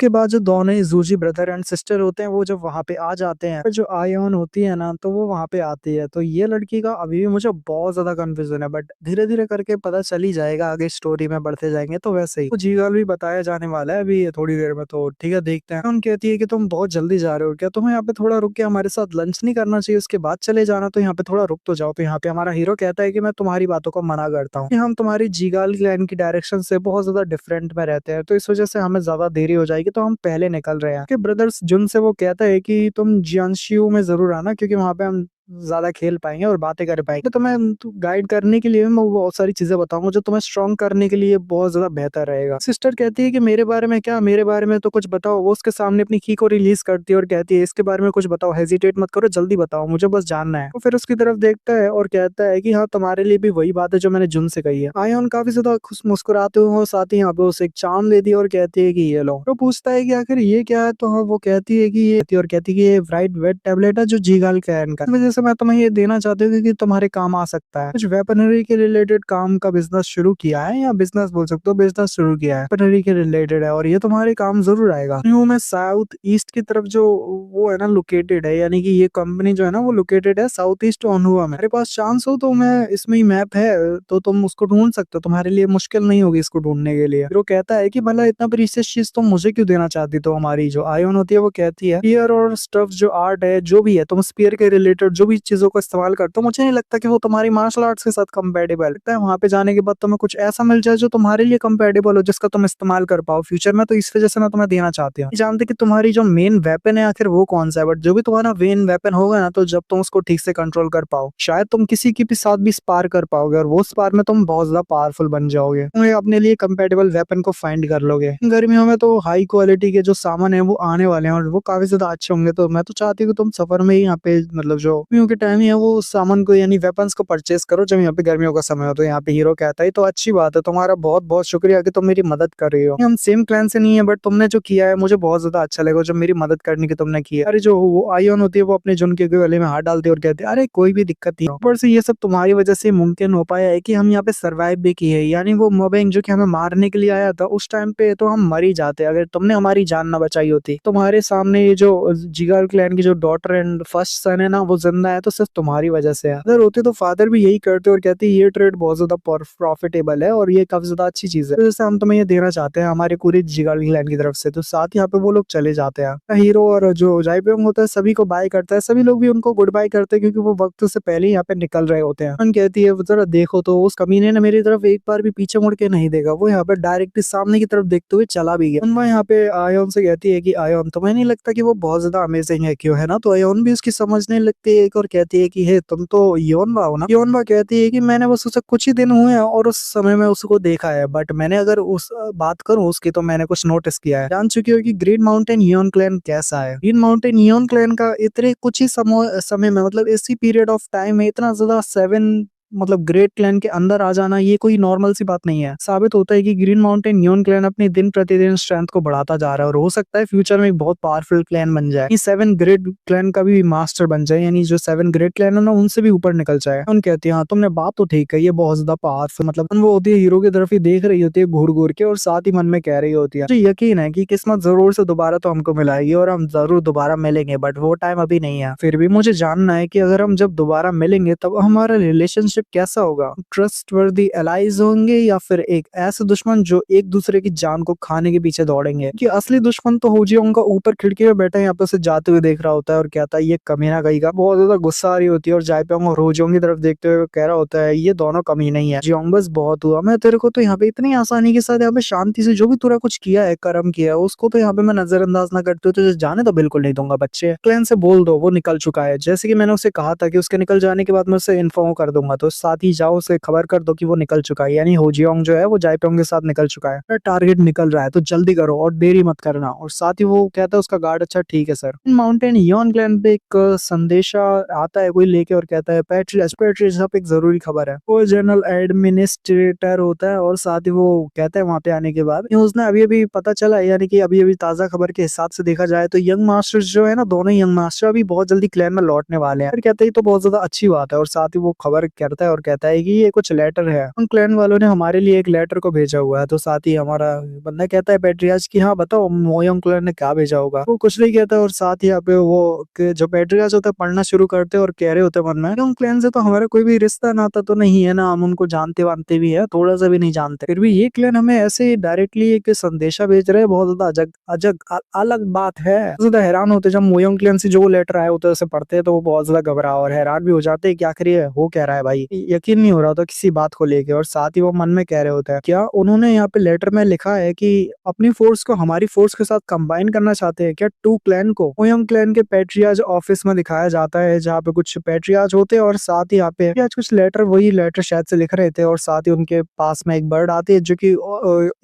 उसके बाद जो दोनों ही ज़ूजी ब्रदर एंड सिस्टर होते हैं वो जब वहाँ पे आ जाते हैं, फिर जो आयोन होती है ना तो वो वहाँ पे आती है। तो ये लड़की का अभी भी मुझे बहुत ज़्यादा कन्फ्यूज़न है, बट धीरे-धीरे करके पता चल ही जाएगा आगे स्टोरी में बढ़ते जाएँगे तो वैसे ही। तो जी-गर्ल भी बताया जाने वाला है अभी थोड़ी देर में, तो ठीक है देखते हैं। आयोन कहती है कि तुम बहुत जल्दी जा रहे हो क्या? तुम्हें यहाँ पे थोड़ा रुक के हमारे साथ लंच नहीं करना चाहिए उसके बाद चले जाना? तो यहाँ पे थोड़ा रुक तो जाओ। तो यहाँ पे हमारा हीरो कहता है कि मैं तुम्हारी बातों को मना करता हूँ कि हम तुम्हारी जी-गर्ल लाइन की डायरेक्शन से बहुत ज़्यादा डिफरेंट में रहते हैं, तो इस वजह से हमें ज़्यादा देरी हो जाएगी, तो हम पहले निकल रहे हैं। कि ब्रदर्स जुन से वो कहता है कि तुम जियांशियो में ज़रूर आना, क्योंकि वहाँ पे हम ज़्यादा खेल पाएँगे और बातें कर पाएँगे। तो तुम्हें गाइड करने के लिए मैं बहुत सारी चीज़ें बताऊँगा जो तुम्हें स्ट्रॉन्ग करने के लिए बहुत ज़्यादा बेहतर रहेगा। सिस्टर कहती है कि मेरे बारे में क्या? मेरे बारे में तो कुछ बताओ। वो उसके सामने अपनी की को रिलीज़ करती है और कहती है इसके बारे में कुछ बताओ, हेजिटेट मत करो, जल्दी बताओ, मुझे बस जानना है। वो फिर उसकी तरफ देखता है और कहता है कि हाँ, तुम्हारे लिए भी वही बात है जो मैंने जुन से कही है। आयोन काफ़ी ज़्यादा खुश मुस्कुराते हुए और साथ ही यहाँ पे उसे एक चार्म देती है और कहती है कि ये लो। तो पूछता है कि आखिर ये क्या है? तो हाँ, वो कहती है कि ये और कहती है कि ये ब्राइट वेट टैबलेट है जो जी-गर्ल क्लैन का है। इस वजह से मैं तुम्हें ये देना चाहती हूँ क्योंकि तुम्हारे काम आ सकता है। कुछ वेपनरी के रिलेटेड काम का बिज़नेस शुरू किया है, या बिज़नेस बोल सकते हो, बिज़नेस शुरू किया है। वेपनरी के रिलेटेड है और ये तुम्हारे काम ज़रूर आएगा। न्यू में साउथ ईस्ट की तरफ जो वो है ना लोकेटेड है, यानी कि ये कंपनी जो है ना वो लोकेटेड है साउथ ईस्ट ओनहुआ में। मेरे पास चांस हो तो मैं इसमें ही मैप है तो तुम उसको ढूँढ सकते हो, तुम्हारे लिए मुश्किल नहीं होगी इसको ढूँढने के लिए। फिर वो कहता है कि भला इतना प्रीशियस चीज़ तुम मुझे क्यों देना चाहती? तो हमारी जो आयोन होती है वो कहती है स्पीयर और स्टफ जो आर्ट है जो भी है, तुम स्पीयर के रिलेटेड जो भी चीज़ों को इस्तेमाल करते हो, मुझे नहीं लगता कि वो तुम्हारी मार्शल आर्ट्स के साथ कंपैटिबल लगता है। वहाँ पे जाने के बाद तुम्हें कुछ ऐसा मिल जाए जो तुम्हारे लिए कंपैटिबल हो, जिसका तुम इस्तेमाल कर पाओ फ्यूचर में, तो इस वजह से मैं तुम्हें देना चाहती हूँ। जानते कि तुम्हारी जो मेन वेपन है आखिर वो कौन सा है, बट जो भी तुम्हारा मेन वेपन होगा ना, तो जब तुम उसको ठीक से कंट्रोल कर पाओ, शायद तुम किसी की भी साथ भी स्पार कर पाओगे और वो स्पार में तुम बहुत ज्यादा पावरफुल बन जाओगे। तुम अपने लिए कंपेटेबल वेपन को फाइंड कर लोगे। गर्मियों में तो हाई क्वालिटी के जो सामान है वो आने वाले हैं और वो काफी ज्यादा अच्छे होंगे, तो मैं तो चाहती हूँ कि तुम सफर में ही यहाँ पे मतलब जो गर्मियों के टाइम है वो सामान को यानी वेपन्स को परचेस करो जब यहाँ पे गर्मियों का समय हो। तो यहाँ पे हीरो कहता है तो अच्छी बात है, तुम्हारा बहुत बहुत शुक्रिया कि तुम मेरी मदद कर रही हो। हम सेम क्लैन से नहीं है, बट तुमने जो किया है मुझे बहुत ज्यादा अच्छा लगा, जो मेरी मदद करने की तुमने की है। अरे जो वो आयोन होती है वो अपने जुन के गले में हाथ डालती है और कहती है अरे कोई भी दिक्कत नहीं, ऊपर से ये सब तुम्हारी वजह से मुमकिन हो पाया है कि हम यहाँ पे सर्वाइव भी किए। यानी वो मॉबिंग जो कि हमें मारने के लिए आया था उस टाइम पे तो हम मर ही जाते अगर तुमने हमारी जान ना बचाई होती। तुम्हारे सामने ये जो जिगर क्लैन की जो डॉटर एंड फर्स्ट सन है ना वो जिंदा है तो सिर्फ तुम्हारी वजह से है। अगर होते तो फादर भी यही करते और कहते ये ट्रेड बहुत ज्यादा प्रॉफिटेबल है और ये काफी ज्यादा अच्छी चीज है, तो जैसे हम तुम्हें ये देना चाहते हैं हमारे पूरी जिगर क्लैन की तरफ से। तो साथ यहाँ पे वो लोग चले जाते हैं। हीरो और जो जाइपियोंग होता है सभी को बाय करता है, सभी लोग भी उनको गुड बाय करते हैं क्योंकि वो वक्त से पहले ही यहाँ पे निकल रहे होते हैं। उन कहती है जरा देखो तो उस कमीने ने मेरी तरफ एक बार भी पीछे मुड़ के नहीं देखा, वो यहाँ पे डायरेक्टली सामने की तरफ देखते हुए चला भी गया। उनवा यहाँ पे आयोन से कहती है कि आयोन तुम्हें नहीं लगता कि वो बहुत ज्यादा अमेजिंग है क्यों, है ना? तो आयोन भी उसकी समझने लगती है और कहती है कि हे तुम तो योनवा हो ना। योनवा कहती है कि मैंने बस उसे कुछ ही दिन हुए हैं और उस समय में उसको देखा है, बट मैंने अगर उस बात करूं उसकी तो मैंने कुछ नोटिस किया है। जान चुकी हो कि ग्रीन माउंटेन यियोन क्लैन कैसा है। ग्रीन माउंटेन यियोन क्लैन का इतने कुछ ही समय में मतलब इसी पीरियड ऑफ टाइम में इतना ज्यादा 7 मतलब ग्रेट क्लैन के अंदर आ जाना ये कोई नॉर्मल सी बात नहीं है। साबित होता है कि ग्रीन माउंटेन न्योन क्लैन अपनी दिन प्रतिदिन स्ट्रेंथ को बढ़ाता जा रहा है और हो सकता है फ्यूचर में एक बहुत पावरफुल क्लैन बन जाए, 7 ग्रेट क्लैन का भी मास्टर बन जाए, यानी जो 7 ग्रेट क्लैन है ना उनसे भी ऊपर निकल जाए। उन कहते हैं हाँ तुमने बात तो ठीक है, ये बहुत ज्यादा पावरफुल मतलब वो होती है हीरो की तरफ ही देख रही होती है घूर घूर के और साथ ही मन में कह रही होती है मुझे यकीन है कि किस्मत जरूर से दोबारा तो हमको मिलाएगी और हम जरूर दोबारा मिलेंगे, बट वो टाइम अभी नहीं है। फिर भी मुझे जानना है कि अगर हम जब दोबारा मिलेंगे तब हमारा रिलेशनशिप कैसा होगा, ट्रस्टवर्दी एलाइज होंगे या फिर एक ऐसे दुश्मन जो एक दूसरे की जान को खाने के पीछे दौड़ेंगे। कि असली दुश्मन तो होजियोंग का ऊपर खिड़की में बैठा यहाँ पे उसे जाते हुए देख रहा होता है और कहता है ये कमीना गई का। बहुत ज्यादा गुस्सा आ रही होती है और जाइपियोंग और होजियोंग की तरफ देखते हुए कह रहा होता है ये दोनों कमीना ही है जियोंग, बस बहुत हुआ, मैं तेरे को तो यहाँ पे इतनी आसानी के साथ यहाँ पे शांति से जो भी तूने कुछ किया है कर्म किया है उसको तो यहाँ पे मैं नजरअंदाज ना करते हुए तुझे जाने तो बिल्कुल नहीं दूंगा। बच्चे क्लैन से बोल दो वो निकल चुका है, जैसे कि मैंने उसे कहा था कि उसके निकल जाने के बाद मैं उसे इन्फॉर्म कर दूंगा, तो साथ ही जाओ उसे खबर कर दो कि वो निकल चुका है, यानी होजियोंग जो है वो जाइपियोंग के साथ निकल चुका है। टारगेट निकल रहा है तो जल्दी करो और देरी मत करना। और साथ ही वो कहता है उसका गार्ड अच्छा ठीक है सर। माउंटेन यियोन क्लैन पे एक संदेशा आता है कोई लेके और कहता है पैट्रियस पैट्रियस एक जरूरी खबर है। वो जनरल एडमिनिस्ट्रेटर होता है और साथ ही वो कहता है वहां पे आने के बाद न्यूज ने अभी अभी पता चला है, यानी कि अभी अभी ताजा खबर के हिसाब से देखा जाए तो यंग मास्टर्स जो है ना दोनों यंग मास्टर अभी बहुत जल्दी क्लैन में लौटने वाले हैं। फिर कहते ही तो बहुत ज्यादा अच्छी बात है और साथ ही वो खबर आता है और कहता है कि ये कुछ लेटर है, उन क्लैन वालों ने हमारे लिए एक लेटर को भेजा हुआ है। तो साथ ही हमारा बंदा कहता है पेट्रियाज की हाँ बताओ मोयोंग क्लैन ने क्या भेजा होगा। वो कुछ नहीं कहता और साथ ही यहाँ पे वो जो पेट्रियाज होता है पढ़ना शुरू करते और कह रहे होते मन में मोयोंग क्लैन से तो हमारा कोई भी रिश्ता नाता तो नहीं है ना, हम उनको जानते वानते भी है, थोड़ा सा भी नहीं जानते, फिर भी ये क्लैन हमें ऐसे डायरेक्टली एक संदेशा भेज रहे हैं। बहुत ज्यादा अजग अजग अलग बात है। ज्यादा हैरान होते जब मोयोंग क्लैन से जो लेटर आए होते उसे पढ़ते हैं तो वो बहुत ज्यादा घबरा और हैरान भी हो जाते हैं कि आखिर ये हो कह रहा है भाई, यकीन नहीं हो रहा था किसी बात को लेके। और साथ ही वो मन में कह रहे होते हैं क्या उन्होंने यहाँ पे लेटर में लिखा है कि अपनी फोर्स को हमारी फोर्स के साथ कंबाइन करना चाहते हैं क्या टू क्लैन को। मोयोंग क्लैन के पेट्रियाज ऑफिस में दिखाया जाता है जहाँ पे कुछ पेट्रियाज होते हैं और साथ ही यहाँ पे आज कुछ लेटर वही लेटर शायद से लिख रहे थे और साथ ही उनके पास में एक बर्ड आती है जो कि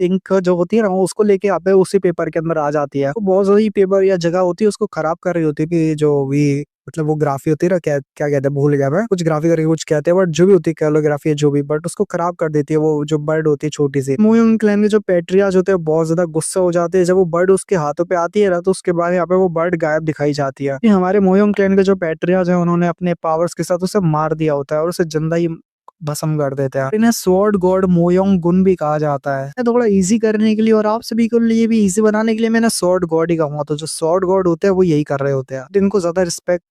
इंक जो होती है ना उसको लेके यहाँ पे उसी पेपर के अंदर आ जाती है। तो बहुत सारी पेपर या जगह होती है उसको खराब कर रही होती है कि जो भी मतलब वो ग्राफी होती है ना, क्या क्या कहते हैं भूल गया मैं, कुछ ग्राफी करके कुछ कहते हैं बट जो भी होती है कैलोग्राफी है जो भी, बट उसको खराब कर देती है वो जो बर्ड होती है छोटी सी। मोयोंग क्लैन के जो पेट्रियाज होते हैं बहुत ज्यादा गुस्सा हो जाते हैं जब वो बर्ड उसके हाथों पे आती है ना, तो उसके बाद यहाँ पे वो बर्ड गायब दिखाई जाती है। हमारे मोयोंग क्लैन के जो पेट्रियाज है उन्होंने अपने पावर्स के साथ उसे मार दिया होता है और उसे जिंदा ही भस्म कर देते हैं। इन्हें स्वॉर्ड गॉड मोयोंग गुन भी कहा जाता है। थोड़ा इजी करने के लिए और आप सभी के लिए भी इजी बनाने के लिए मैंने स्वॉर्ड गॉड ही कहूंगा। तो जो स्वॉर्ड गॉड होते हैं वो यही कर रहे होते हैं, इनको ज्यादा रिस्पेक्ट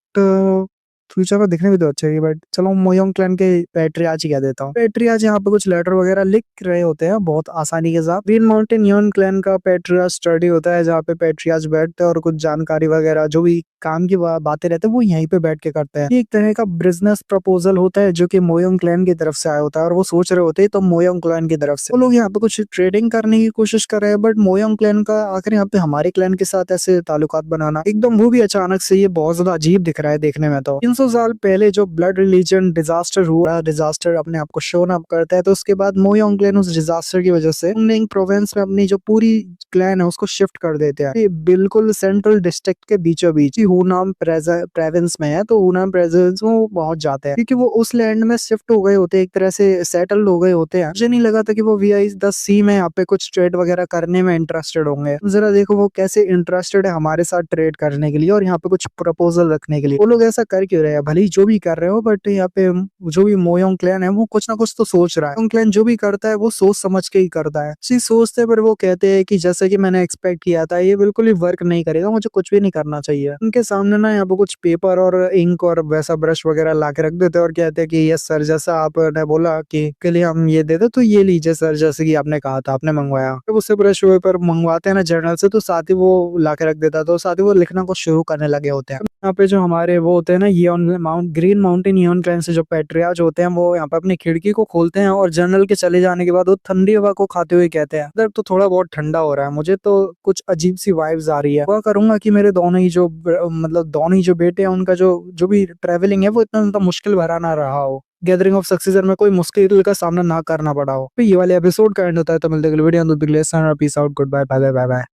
फ्यूचर में दिखने भी तो अच्छे, बट चलो मोयोंग क्लैन के पेट्रियाज ही कह देता हूँ। पेट्रियाज यहाँ पे कुछ लेटर वगैरह लिख रहे होते हैं बहुत आसानी के साथ। ग्रीन माउंटेन यून क्लैन का पेट्रियाज स्टडी होता है जहाँ पे पेट्रियाज बैठते हैं और कुछ जानकारी वगैरह जो भी काम की बातें रहते हैं वो यहीं पे बैठ के करते हैं। ये एक तरह का बिजनेस प्रपोजल होता है जो कि मोयोंग क्लैन की तरफ से आया होता है और वो सोच रहे होते हैं तो मोयोंग क्लैन की तरफ से वो लोग यहाँ पे कुछ ट्रेडिंग करने की कोशिश कर रहे हैं, बट मोयोंग क्लैन का आखिर यहाँ पे हमारे क्लैन के साथ ऐसे ताल्लुकात बनाना एकदम वो भी अचानक से ये बहुत ज्यादा अजीब दिख रहा है देखने में। तो 300 साल पहले जो ब्लड रिलीजन डिजास्टर हुआ, डिजास्टर अपने आप को शोन अप करता है, तो उसके बाद मोयोंग क्लैन उस डिजास्टर की वजह से निंग प्रोविंस में अपनी जो पूरी क्लैन है उसको शिफ्ट कर देते हैं। ये बिल्कुल सेंट्रल डिस्ट्रिक्ट के बीचों बीच हुनाम प्रोविंस में है, तो हुनाम प्रोविंस में वो पहुंच जाते हैं क्योंकि वो उस लैंड में शिफ्ट हो गए होते हैं, एक तरह से सेटल्ड हो गए होते हैं। मुझे नहीं लगा था कि वो वी द सी में यहाँ पे कुछ ट्रेड वगैरह करने में इंटरेस्टेड होंगे। जरा देखो वो कैसे इंटरेस्टेड है हमारे साथ ट्रेड करने के लिए और यहाँ पे कुछ प्रपोजल रखने के लिए। वो लोग ऐसा कर क्यों रहे हैं, भले ही जो भी कर रहे हो, बट यहाँ पे जो भी मोयोंग क्लैन है वो कुछ ना कुछ तो सोच रहा है। मोयोंग क्लैन जो भी करता है वो सोच समझ के ही करता है। सोचते पर वो कहते हैं कि जैसे कि मैंने एक्सपेक्ट किया था ये बिल्कुल ही वर्क नहीं करेगा, मुझे कुछ भी नहीं करना चाहिए। उनके सामने ना यहाँ पे कुछ पेपर और इंक और वैसा ब्रश वगैरह ला के रख देते और कहते हैं कि यस सर, जैसा आपने बोला कि के लिए हम ये देते तो ये लीजिए सर, जैसे कि आपने कहा था आपने मंगवाया। तो उससे ब्रश पेपर मंगवाते हैं ना जर्नल से, तो साथ ही वो ला के रख देता, तो साथ ही वो लिखना को शुरू करने लगे होते हैं। यहाँ पे जो हमारे वो होते हैं ना ग्रीन माउंटेन यून क्लैन से जो पेट्रियाज होते हैं वो यहाँ पे अपनी खिड़की को खोलते हैं और जर्नल के चले जाने के बाद वो ठंडी हवा को खाते हुए कहते हैं इधर तो थोड़ा बहुत ठंडा हो रहा है, मुझे तो कुछ अजीब सी वाइब्स आ रही है। वह करूंगा कि मेरे दोनों ही जो मतलब दोनों ही जो बेटे हैं उनका जो भी ट्रेवलिंग है वो इतना ज्यादा मुश्किल भरा ना रहा हो, गैदरिंग ऑफ सक्सेसर में कोई मुश्किल का सामना ना करना पड़ा हो। तो ये वाले एपिसोड का एंड होता है, तो मिलते हैं अगले वीडियो में। Peace out, good bye, bye bye bye bye.